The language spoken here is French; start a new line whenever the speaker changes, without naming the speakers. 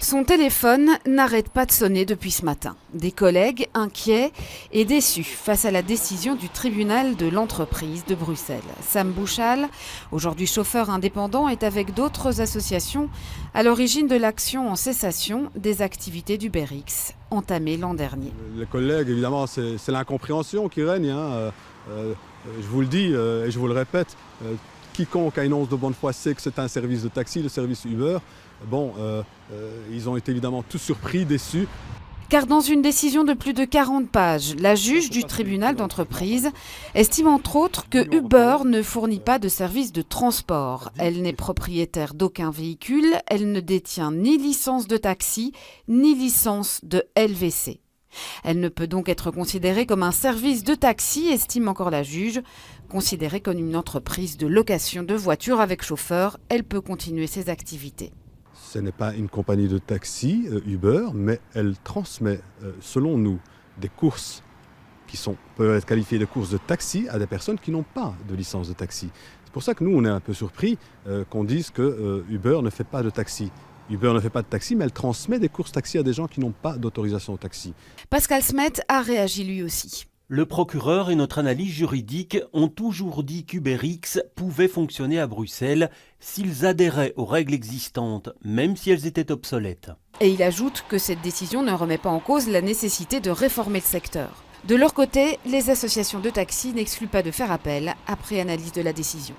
Son téléphone n'arrête pas de sonner depuis ce matin. Des collègues inquiets et déçus face à la décision du tribunal de l'entreprise de Bruxelles. Sam Bouchal, aujourd'hui chauffeur indépendant, est avec d'autres associations à l'origine de l'action en cessation des activités d'UberX entamée l'an dernier.
Les collègues, évidemment, c'est l'incompréhension qui règne. Je vous le dis et je vous le répète, quiconque a une once de bonne foi sait que c'est un service de taxi, le service Uber. Ils ont été évidemment tous surpris, déçus.
Car dans une décision de plus de 40 pages, la juge du tribunal d'entreprise estime entre autres que Uber ne fournit pas de service de transport. Elle n'est propriétaire d'aucun véhicule, elle ne détient ni licence de taxi, ni licence de LVC. Elle ne peut donc être considérée comme un service de taxi, estime encore la juge. Considérée comme une entreprise de location de voitures avec chauffeur, elle peut continuer ses activités.
Ce n'est pas une compagnie de taxi, Uber, mais elle transmet, selon nous, des courses qui peuvent être qualifiées de courses de taxi à des personnes qui n'ont pas de licence de taxi. C'est pour ça que nous, on est un peu surpris qu'on dise que Uber ne fait pas de taxi. Uber ne fait pas de taxi, mais elle transmet des courses taxi à des gens qui n'ont pas d'autorisation au taxi.
Pascal Smet a réagi lui aussi.
Le procureur et notre analyse juridique ont toujours dit qu'UberX pouvait fonctionner à Bruxelles s'ils adhéraient aux règles existantes, même si elles étaient obsolètes.
Et il ajoute que cette décision ne remet pas en cause la nécessité de réformer le secteur. De leur côté, les associations de taxi n'excluent pas de faire appel après analyse de la décision.